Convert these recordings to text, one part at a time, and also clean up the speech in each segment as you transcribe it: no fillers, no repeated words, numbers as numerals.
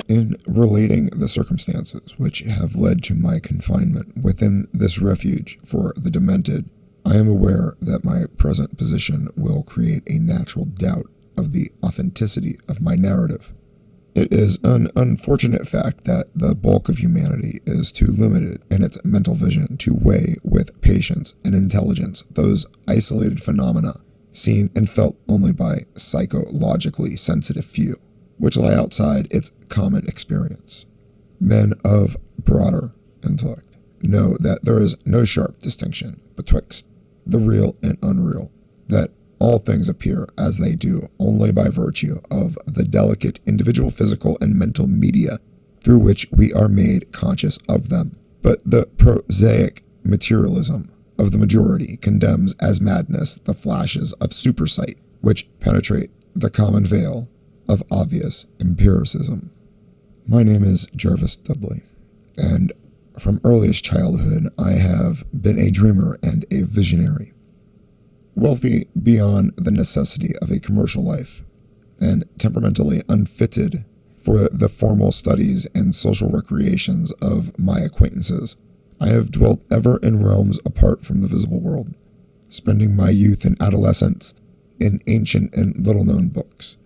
In relating the circumstances which have led to my confinement within this refuge for the demented, I am aware that my present position will create a natural doubt of the authenticity of my narrative. It is an unfortunate fact that the bulk of humanity is too limited in its mental vision to weigh with patience and intelligence those isolated phenomena seen and felt only by psychologically sensitive few, which lie outside its common experience. Men of broader intellect know that there is no sharp distinction betwixt the real and unreal, that all things appear as they do only by virtue of the delicate individual physical and mental media through which we are made conscious of them. But the prosaic materialism of the majority condemns as madness the flashes of supersight which penetrate the common veil of obvious empiricism. My name is Jervas Dudley, and from earliest childhood I have been a dreamer and a visionary. Wealthy beyond the necessity of a commercial life, and temperamentally unfitted for the formal studies and social recreations of my acquaintances, I have dwelt ever in realms apart from the visible world, spending my youth and adolescence in ancient and little-known books,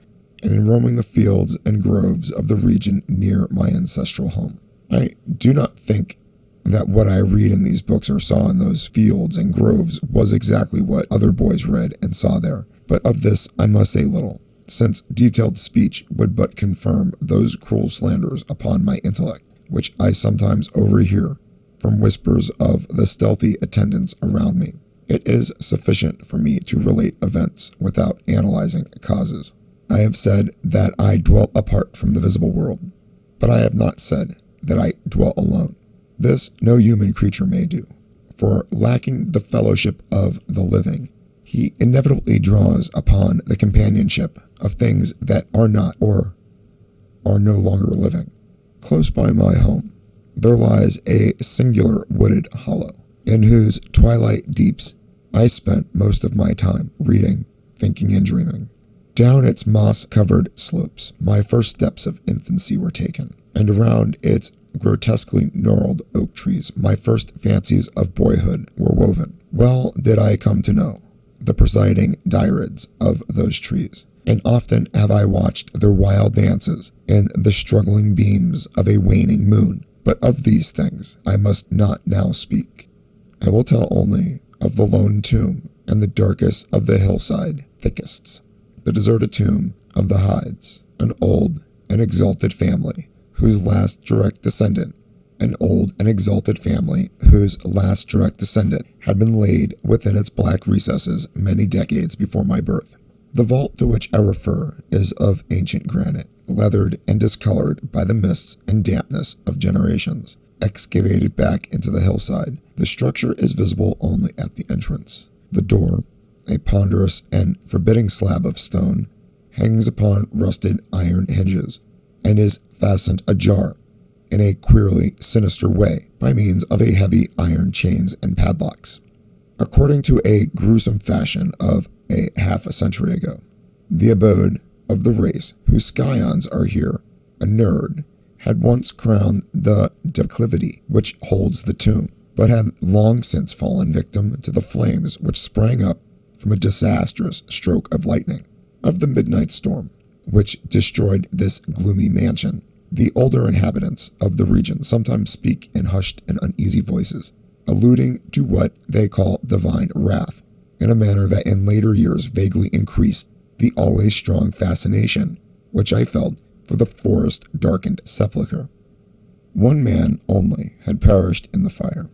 and in roaming the fields and groves of the region near my ancestral home. I do not think that what I read in these books or saw in those fields and groves was exactly what other boys read and saw there, but of this I must say little, since detailed speech would but confirm those cruel slanders upon my intellect, which I sometimes overhear from whispers of the stealthy attendants around me. It is sufficient for me to relate events without analyzing causes. I have said that I dwell apart from the visible world, but I have not said that I dwell alone. This no human creature may do, for lacking the fellowship of the living, he inevitably draws upon the companionship of things that are not or are no longer living. Close by my home, there lies a singular wooded hollow, in whose twilight deeps I spent most of my time reading, thinking, and dreaming. Down its moss-covered slopes, my first steps of infancy were taken, and around its grotesquely gnarled oak trees, my first fancies of boyhood were woven. Well did I come to know the presiding diryds of those trees, and often have I watched their wild dances in the struggling beams of a waning moon. But of these things I must not now speak. I will tell only of the lone tomb and the darkest of the hillside thickests, the deserted tomb of the Hydes, an old and exalted family whose last direct descendant had been laid within its black recesses many decades before my birth. The vault to which I refer is of ancient granite, leathered and discolored by the mists and dampness of generations. Excavated back into the hillside, the structure is visible only at the entrance. The door, a ponderous and forbidding slab of stone, hangs upon rusted iron hinges, and is fastened ajar in a queerly sinister way by means of a heavy iron chains and padlocks. According to a gruesome fashion of a half a century ago, the abode of the race whose scions are here, a nerd, had once crowned the declivity which holds the tomb, but had long since fallen victim to the flames which sprang up from a disastrous stroke of lightning, of the midnight storm, which destroyed this gloomy mansion. The older inhabitants of the region sometimes speak in hushed and uneasy voices, alluding to what they call divine wrath, in a manner that in later years vaguely increased the always strong fascination which I felt for the forest-darkened sepulchre. One man only had perished in the fire.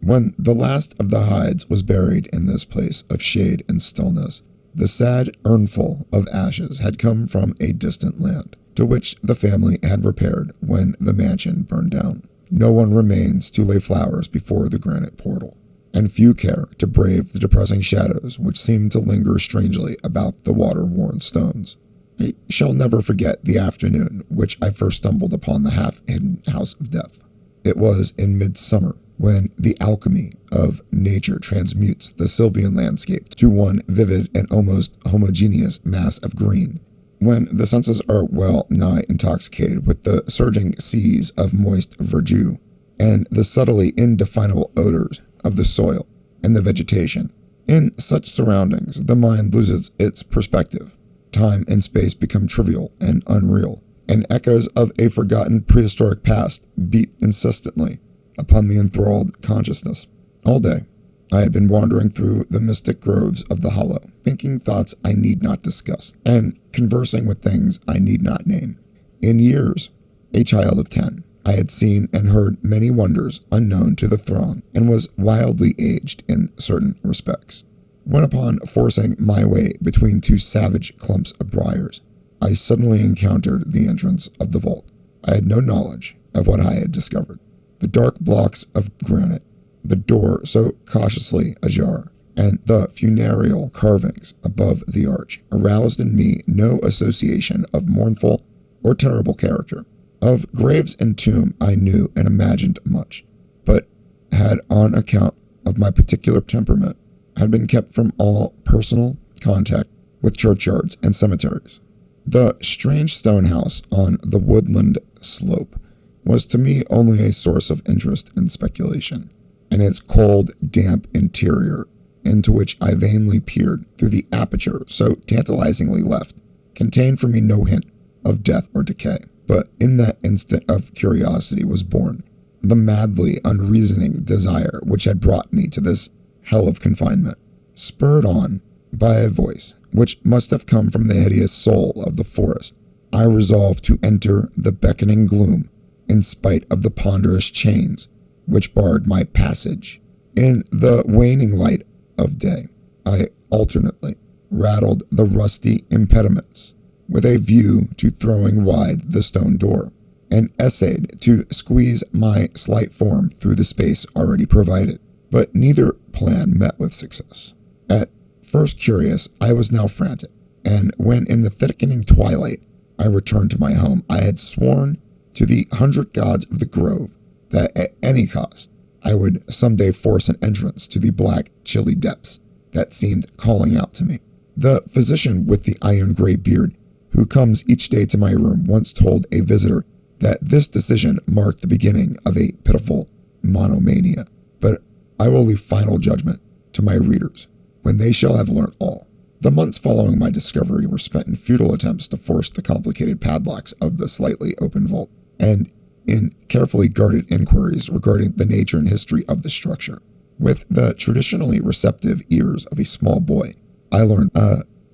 When the last of the Hydes was buried in this place of shade and stillness, the sad urnful of ashes had come from a distant land, to which the family had repaired when the mansion burned down. No one remains to lay flowers before the granite portal, and few care to brave the depressing shadows which seem to linger strangely about the water-worn stones. I shall never forget the afternoon which I first stumbled upon the half-hidden house of death. It was in midsummer, when the alchemy of nature transmutes the sylvan landscape to one vivid and almost homogeneous mass of green, when the senses are well nigh intoxicated with the surging seas of moist verdure and the subtly indefinable odors of the soil and the vegetation. In such surroundings, the mind loses its perspective. Time and space become trivial and unreal, and echoes of a forgotten prehistoric past beat insistently upon the enthralled consciousness. All day, I had been wandering through the mystic groves of the hollow, thinking thoughts I need not discuss, and conversing with things I need not name. In years, a child of 10, I had seen and heard many wonders unknown to the throng, and was wildly aged in certain respects. When upon forcing my way between two savage clumps of briars, I suddenly encountered the entrance of the vault. I had no knowledge of what I had discovered. The dark blocks of granite, the door so cautiously ajar, and the funereal carvings above the arch aroused in me no association of mournful or terrible character. Of graves and tomb I knew and imagined much, but had, on account of my particular temperament, had been kept from all personal contact with churchyards and cemeteries. The strange stone house on the woodland slope was to me only a source of interest and speculation, and its cold, damp interior, into which I vainly peered through the aperture so tantalizingly left, contained for me no hint of death or decay. But in that instant of curiosity was born the madly unreasoning desire which had brought me to this hell of confinement. Spurred on by a voice which must have come from the hideous soul of the forest, I resolved to enter the beckoning gloom in spite of the ponderous chains which barred my passage. In the waning light of day, I alternately rattled the rusty impediments with a view to throwing wide the stone door, and essayed to squeeze my slight form through the space already provided. But neither plan met with success. At first curious, I was now frantic, and when in the thickening twilight I returned to my home, I had sworn to the 100 gods of the grove that at any cost I would someday force an entrance to the black, chilly depths that seemed calling out to me. The physician with the iron-gray beard who comes each day to my room once told a visitor that this decision marked the beginning of a pitiful monomania. But I will leave final judgment to my readers when they shall have learnt all. The months following my discovery were spent in futile attempts to force the complicated padlocks of the slightly open vault, and in carefully guarded inquiries regarding the nature and history of the structure. With the traditionally receptive ears of a small boy, I learned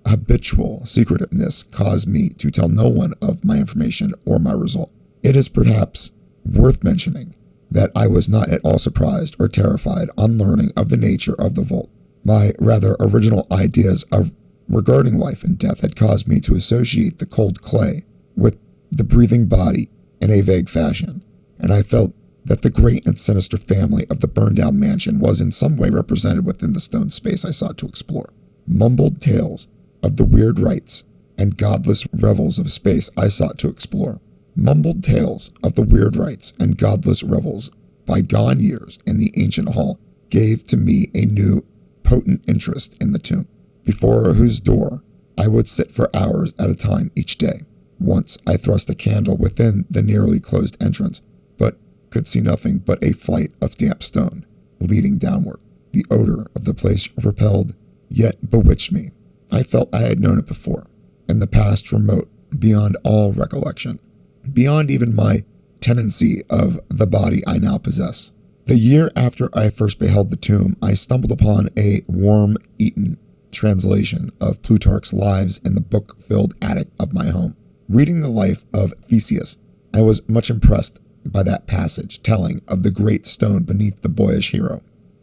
habitual secretiveness caused me to tell no one of my information or my result. It is perhaps worth mentioning that I was not at all surprised or terrified on learning of the nature of the vault. My rather original ideas regarding life and death had caused me to associate the cold clay with the breathing body in a vague fashion, and I felt that the great and sinister family of the burned-down mansion was in some way represented within the stone space I sought to explore. Mumbled tales of the weird rites and godless revels of space I sought to explore. Mumbled tales of the weird rites and godless revels bygone years in the ancient hall gave to me a new, potent interest in the tomb, before whose door I would sit for hours at a time each day. Once I thrust a candle within the nearly closed entrance, but could see nothing but a flight of damp stone leading downward. The odor of the place repelled, yet bewitched me. I felt I had known it before, in the past remote, beyond all recollection, beyond even my tenancy of the body I now possess. The year after I first beheld the tomb, I stumbled upon a worm-eaten translation of Plutarch's Lives in the book-filled attic of my home. Reading the life of Theseus, I was much impressed by that passage telling of the great stone beneath the boyish hero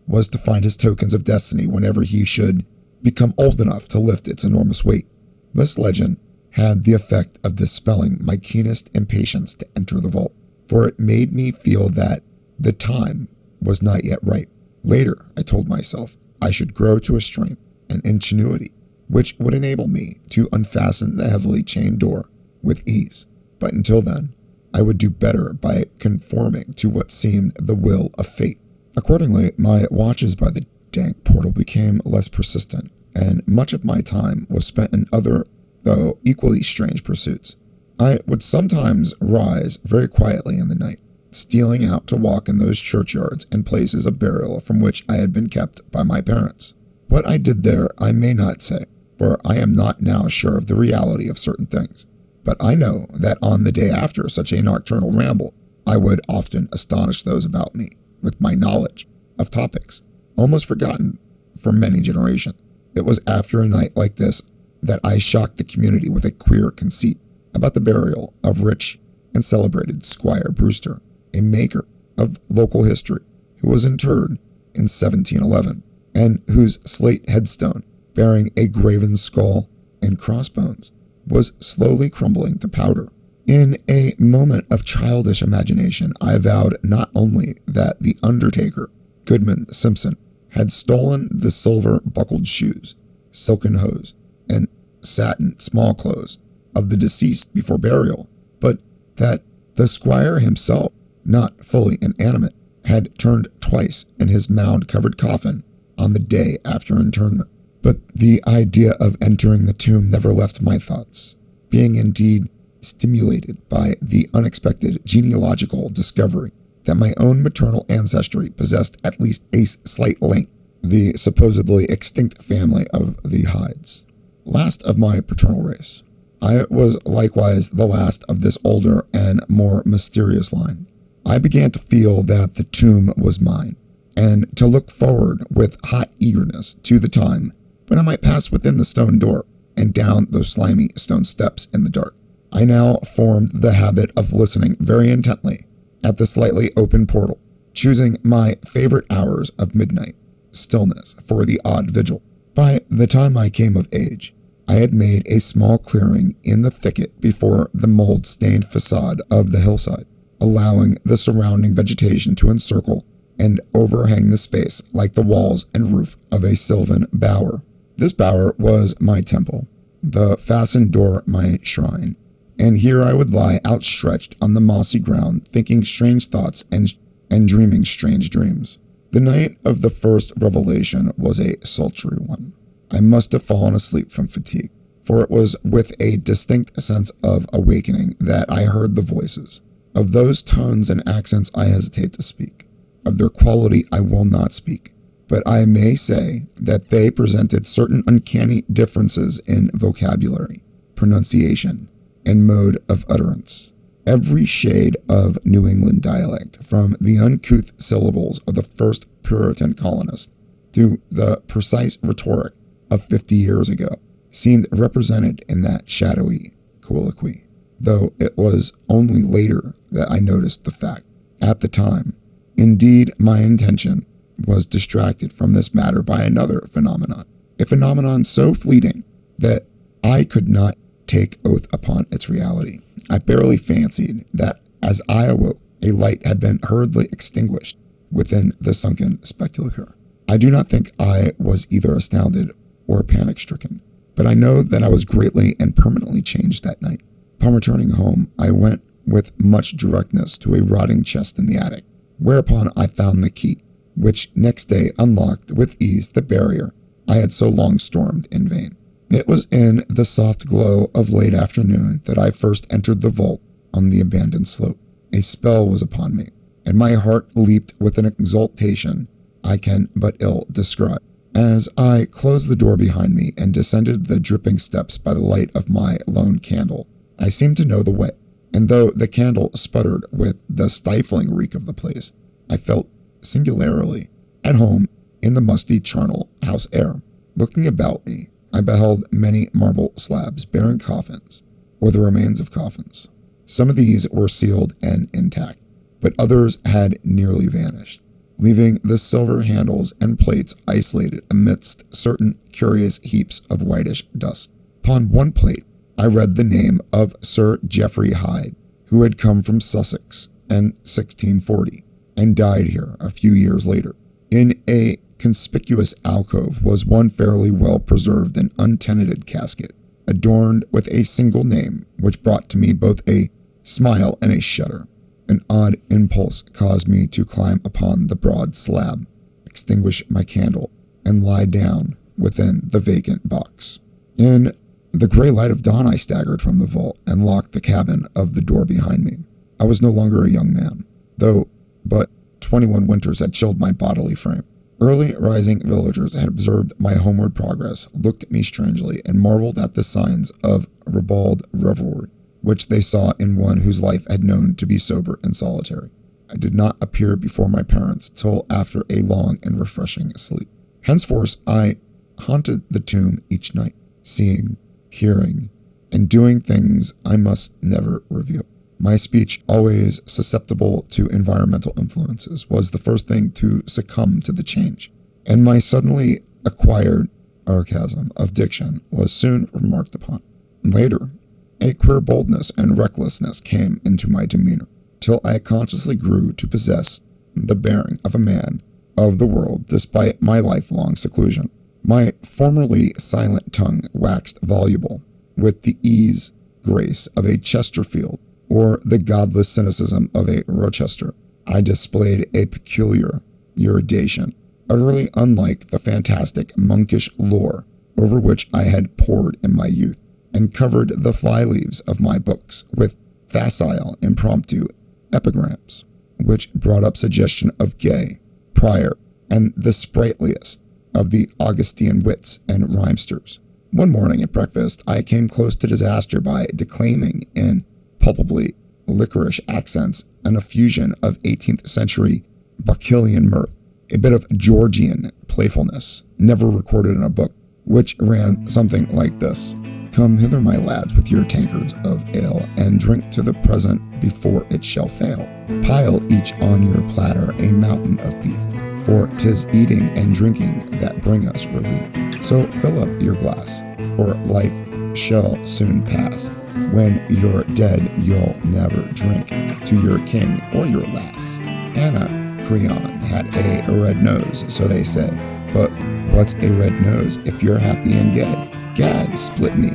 was to find his tokens of destiny whenever he should become old enough to lift its enormous weight. This legend had the effect of dispelling my keenest impatience to enter the vault, for it made me feel that the time was not yet ripe. Later, I told myself, I should grow to a strength and ingenuity which would enable me to unfasten the heavily chained door with ease. But until then, I would do better by conforming to what seemed the will of fate. Accordingly, my watches by the dank portal became less persistent, and much of my time was spent in other though equally strange pursuits. I would sometimes rise very quietly in the night, stealing out to walk in those churchyards and places of burial from which I had been kept by my parents. What I did there I may not say, for I am not now sure of the reality of certain things. But I know that on the day after such a nocturnal ramble, I would often astonish those about me with my knowledge of topics almost forgotten for many generations. It was after a night like this that I shocked the community with a queer conceit about the burial of rich and celebrated Squire Brewster, a maker of local history, who was interred in 1711, and whose slate headstone, bearing a graven skull and crossbones, was slowly crumbling to powder. In a moment of childish imagination, I vowed not only that the undertaker, Goodman Simpson, had stolen the silver-buckled shoes, silken hose, and satin small clothes of the deceased before burial, but that the squire himself, not fully inanimate, had turned twice in his mound-covered coffin on the day after interment. But the idea of entering the tomb never left my thoughts, being indeed stimulated by the unexpected genealogical discovery that my own maternal ancestry possessed at least a slight link, the supposedly extinct family of the Hydes. Last of my paternal race, I was likewise the last of this older and more mysterious line. I began to feel that the tomb was mine, and to look forward with hot eagerness to the time when I might pass within the stone door and down those slimy stone steps in the dark. I now formed the habit of listening very intently at the slightly open portal, choosing my favorite hours of midnight stillness for the odd vigil. By the time I came of age, I had made a small clearing in the thicket before the mold-stained facade of the hillside, allowing the surrounding vegetation to encircle and overhang the space like the walls and roof of a sylvan bower. This bower was my temple, the fastened door my shrine, and here I would lie outstretched on the mossy ground, thinking strange thoughts and dreaming strange dreams. The night of the first revelation was a sultry one. I must have fallen asleep from fatigue, for it was with a distinct sense of awakening that I heard the voices. Of those tones and accents I hesitate to speak. Of their quality I will not speak. But I may say that they presented certain uncanny differences in vocabulary, pronunciation, and mode of utterance. Every shade of New England dialect, from the uncouth syllables of the first Puritan colonist to the precise rhetoric of 50 years ago, seemed represented in that shadowy colloquy, though it was only later that I noticed the fact. At the time, indeed, my intention was distracted from this matter by another phenomenon, a phenomenon so fleeting that I could not take oath upon its reality. I barely fancied that as I awoke, a light had been hurriedly extinguished within the sunken sepulchre. I do not think I was either astounded or panic-stricken, but I know that I was greatly and permanently changed that night. Upon returning home, I went with much directness to a rotting chest in the attic, whereupon I found the key, which next day unlocked with ease the barrier I had so long stormed in vain. It was in the soft glow of late afternoon that I first entered the vault on the abandoned slope. A spell was upon me, and my heart leaped with an exultation I can but ill describe. As I closed the door behind me and descended the dripping steps by the light of my lone candle, I seemed to know the way, and though the candle sputtered with the stifling reek of the place, I felt singularly at home in the musty charnel house air. Looking about me, I beheld many marble slabs bearing coffins, or the remains of coffins. Some of these were sealed and intact, but others had nearly vanished, leaving the silver handles and plates isolated amidst certain curious heaps of whitish dust. Upon one plate, I read the name of Sir Geoffrey Hyde, who had come from Sussex in 1640, and died here a few years later. In a conspicuous alcove was one fairly well-preserved and untenanted casket, adorned with a single name, which brought to me both a smile and a shudder. An odd impulse caused me to climb upon the broad slab, extinguish my candle, and lie down within the vacant box. In the gray light of dawn, I staggered from the vault and locked the cabin of the door behind me. I was no longer a young man, but 21 winters had chilled my bodily frame. Early rising villagers had observed my homeward progress, looked at me strangely, and marveled at the signs of ribald revelry, which they saw in one whose life had known to be sober and solitary. I did not appear before my parents till after a long and refreshing sleep. Henceforth I haunted the tomb each night, seeing, hearing, and doing things I must never reveal. My speech, always susceptible to environmental influences, was the first thing to succumb to the change, and my suddenly acquired sarcasm of diction was soon remarked upon. Later, a queer boldness and recklessness came into my demeanor, till I consciously grew to possess the bearing of a man of the world despite my lifelong seclusion. My formerly silent tongue waxed voluble with the grace of a Chesterfield, or the godless cynicism of a Rochester. I displayed a peculiar erudition, utterly unlike the fantastic monkish lore over which I had pored in my youth, and covered the fly-leaves of my books with facile impromptu epigrams, which brought up suggestion of Gay, Prior, and the sprightliest of the Augustine wits and rhymesters. One morning at breakfast, I came close to disaster by declaiming in palpably licorice accents an effusion of 18th century Bacchanalian mirth, a bit of Georgian playfulness, never recorded in a book, which ran something like this. Come hither, my lads, with your tankards of ale, and drink to the present before it shall fail. Pile each on your platter a mountain of beef, for 'tis eating and drinking that bring us relief. So fill up your glass, for life shall soon pass. When you're dead, you'll never drink to your king or your lass. Anna Creon had a red nose, so they say. But what's a red nose if you're happy and gay? Gad split me,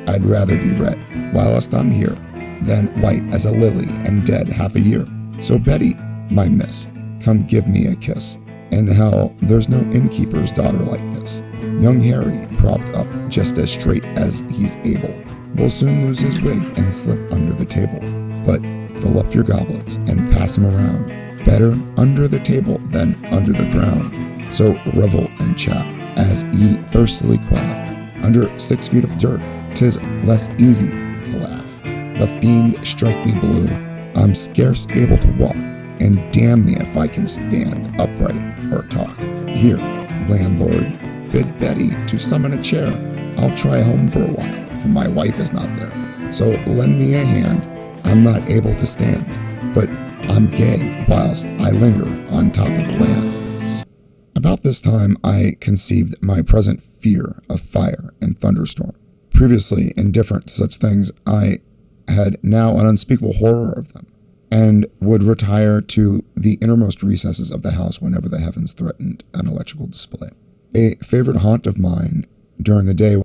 I'd rather be red whilst I'm here than white as a lily and dead half a year. So Betty, my miss, come give me a kiss. And hell, there's no innkeeper's daughter like this. Young Harry, propped up just as straight as he's able, will soon lose his wig and slip under the table. But fill up your goblets and pass 'em around. Better under the table than under the ground. So revel and chat as ye thirstily quaff. Under 6 feet of dirt, 'tis less easy to laugh. The fiend strike me blue, I'm scarce able to walk, and damn me if I can stand upright or talk. Here, landlord, bid Betty to summon a chair. I'll try home for a while, for my wife is not there. So lend me a hand, I'm not able to stand, but I'm gay whilst I linger on top of the land. About this time I conceived my present fear of fire and thunderstorm. Previously indifferent to such things, I had now an unspeakable horror of them, and would retire to the innermost recesses of the house whenever the heavens threatened an electrical display. A favorite haunt of mine during the day,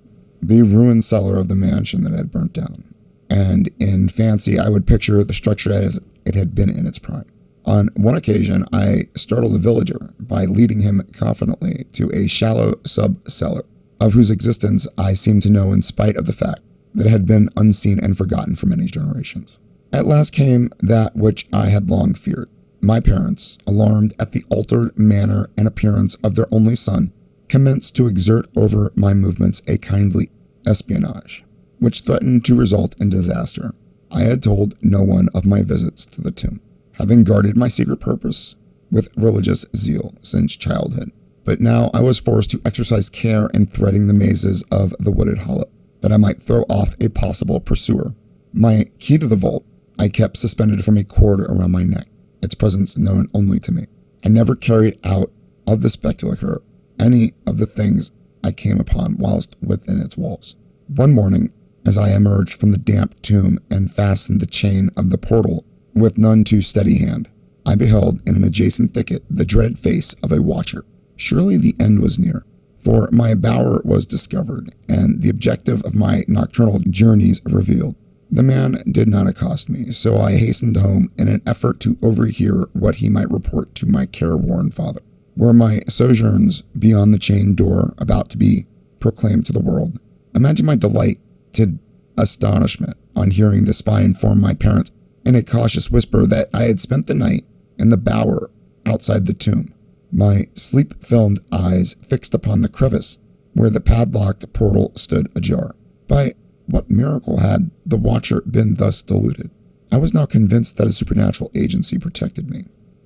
the ruined cellar of the mansion that had burnt down, and in fancy I would picture the structure as it had been in its prime. On one occasion, I startled a villager by leading him confidently to a shallow sub-cellar, of whose existence I seemed to know in spite of the fact that it had been unseen and forgotten for many generations. At last came that which I had long feared. My parents, alarmed at the altered manner and appearance of their only son, commenced to exert over my movements a kindly espionage, which threatened to result in disaster. I had told no one of my visits to the tomb, having guarded my secret purpose with religious zeal since childhood. But now I was forced to exercise care in threading the mazes of the wooded hollow, that I might throw off a possible pursuer. My key to the vault I kept suspended from a cord around my neck, its presence known only to me. I never carried out of the sepulchre any of the things I came upon whilst within its walls. One morning, as I emerged from the damp tomb and fastened the chain of the portal with none too steady hand, I beheld in an adjacent thicket the dreaded face of a watcher. Surely the end was near, for my bower was discovered, and the objective of my nocturnal journeys revealed. The man did not accost me, so I hastened home in an effort to overhear what he might report to my careworn father. Were my sojourns beyond the chained door about to be proclaimed to the world, imagine my delight to astonishment on hearing the spy inform my parents in a cautious whisper that I had spent the night in the bower outside the tomb, my sleep-filmed eyes fixed upon the crevice where the padlocked portal stood ajar. By what miracle had the watcher been thus deluded? I was now convinced that a supernatural agency protected me.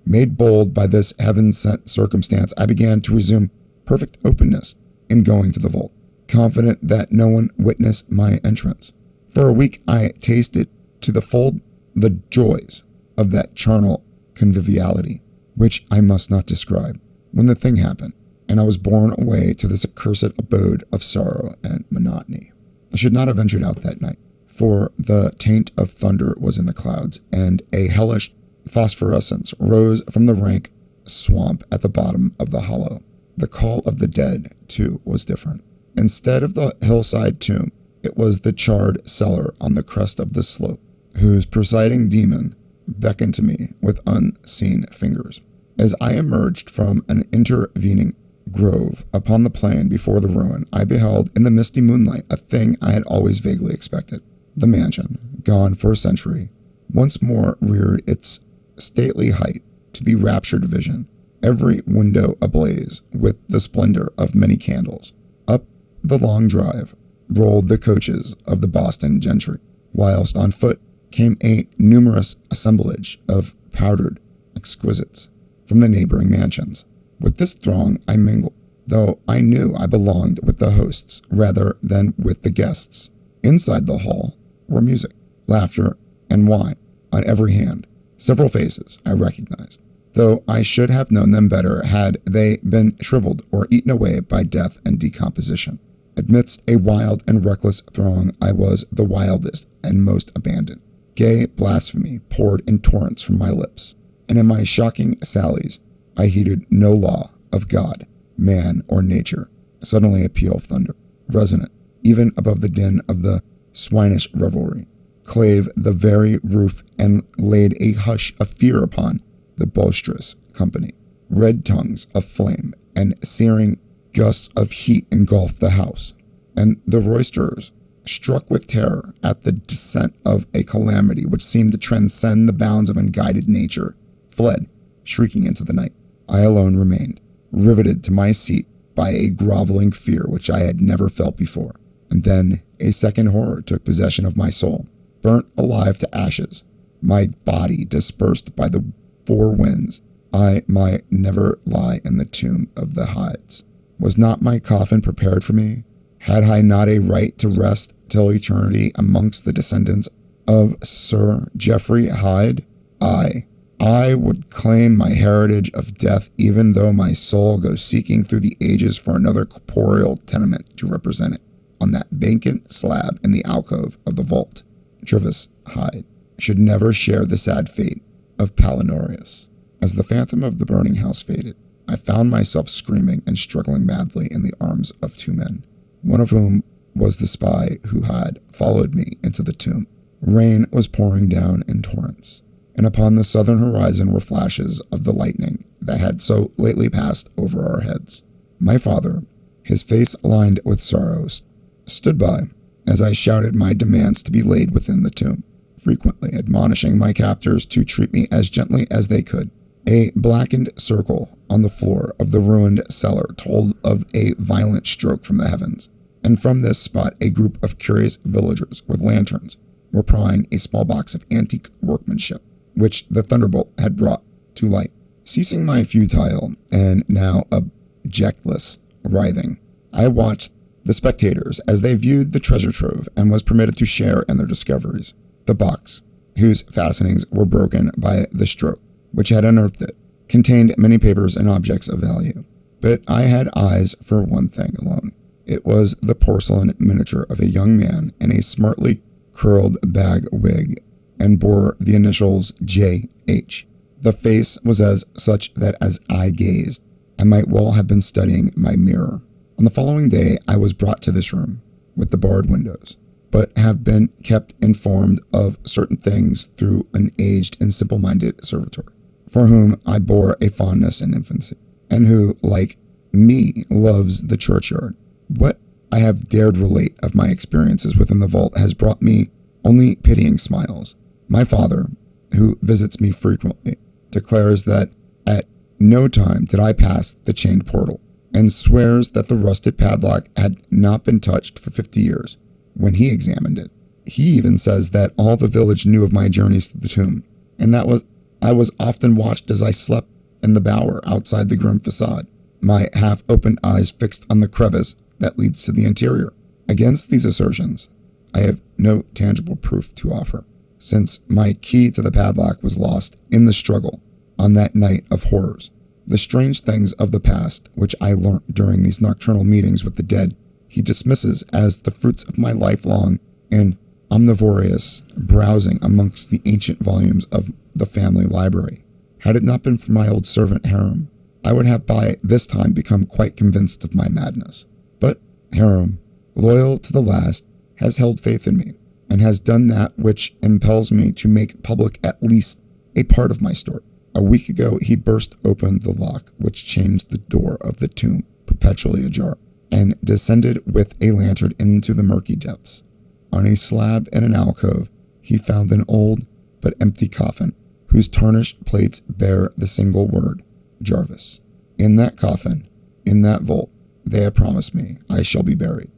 Made bold by this heaven-sent circumstance, I began to resume perfect openness in going to the vault, confident that no one witnessed my entrance. For a week I tasted to the full the joys of that charnel conviviality, which I must not describe, when the thing happened, and I was borne away to this accursed abode of sorrow and monotony. I should not have ventured out that night, for the taint of thunder was in the clouds, and a hellish phosphorescence rose from the rank swamp at the bottom of the hollow. The call of the dead, too, was different. Instead of the hillside tomb, it was the charred cellar on the crest of the slope, whose presiding demon beckoned to me with unseen fingers. As I emerged from an intervening grove upon the plain before the ruin, I beheld in the misty moonlight a thing I had always vaguely expected. The mansion, gone for a century, once more reared its stately height to the raptured vision, every window ablaze with the splendor of many candles. Up the long drive rolled the coaches of the Boston gentry, whilst on foot came a numerous assemblage of powdered exquisites from the neighboring mansions. With this throng I mingled, though I knew I belonged with the hosts rather than with the guests. Inside the hall were music, laughter, and wine on every hand. Several faces I recognized, though I should have known them better had they been shriveled or eaten away by death and decomposition. Amidst a wild and reckless throng, I was the wildest and most abandoned. Gay blasphemy poured in torrents from my lips, and in my shocking sallies, I heeded no law of God, man, or nature. Suddenly a peal of thunder, resonant even above the din of the swinish revelry, clave the very roof and laid a hush of fear upon the boisterous company. Red tongues of flame and searing gusts of heat engulfed the house, and the roisterers, struck with terror at the descent of a calamity which seemed to transcend the bounds of unguided nature, fled, shrieking into the night. I alone remained, riveted to my seat by a groveling fear which I had never felt before. And then a second horror took possession of my soul. Burnt alive to ashes, my body dispersed by the four winds, I might never lie in the tomb of the Hydes. Was not my coffin prepared for me? Had I not a right to rest till eternity amongst the descendants of Sir Geoffrey Hyde? I would claim my heritage of death even though my soul goes seeking through the ages for another corporeal tenement to represent it. On that vacant slab in the alcove of the vault, Jervas Hyde should never share the sad fate of Palinurius. As the phantom of the burning house faded, I found myself screaming and struggling madly in the arms of two men, one of whom was the spy who had followed me into the tomb. Rain was pouring down in torrents, and upon the southern horizon were flashes of the lightning that had so lately passed over our heads. My father, his face lined with sorrow, stood by as I shouted my demands to be laid within the tomb, frequently admonishing my captors to treat me as gently as they could. A blackened circle on the floor of the ruined cellar told of a violent stroke from the heavens, and from this spot a group of curious villagers with lanterns were prying a small box of antique workmanship, which the thunderbolt had brought to light. Ceasing my futile and now objectless writhing, I watched the spectators as they viewed the treasure trove and was permitted to share in their discoveries. The box, whose fastenings were broken by the stroke which had unearthed it, contained many papers and objects of value. But I had eyes for one thing alone. It was the porcelain miniature of a young man in a smartly curled bag wig and bore the initials J.H. The face was as such that as I gazed, I might well have been studying my mirror. On the following day, I was brought to this room, with the barred windows, but have been kept informed of certain things through an aged and simple-minded servitor, for whom I bore a fondness in infancy, and who, like me, loves the churchyard. What I have dared relate of my experiences within the vault has brought me only pitying smiles. My father, who visits me frequently, declares that at no time did I pass the chained portal, and swears that the rusted padlock had not been touched for 50 years when he examined it. He even says that all the village knew of my journeys to the tomb, and that I was often watched as I slept in the bower outside the grim facade, my half-opened eyes fixed on the crevice that leads to the interior. Against these assertions, I have no tangible proof to offer, since my key to the padlock was lost in the struggle on that night of horrors. The strange things of the past, which I learnt during these nocturnal meetings with the dead, he dismisses as the fruits of my lifelong and omnivorous browsing amongst the ancient volumes of the family library. Had it not been for my old servant Harem, I would have by this time become quite convinced of my madness. But Harem, loyal to the last, has held faith in me, and has done that which impels me to make public at least a part of my story. A week ago he burst open the lock which chained the door of the tomb perpetually ajar, and descended with a lantern into the murky depths. On a slab in an alcove he found an old but empty coffin, whose tarnished plates bear the single word, Jervas. In that coffin, in that vault, they have promised me I shall be buried.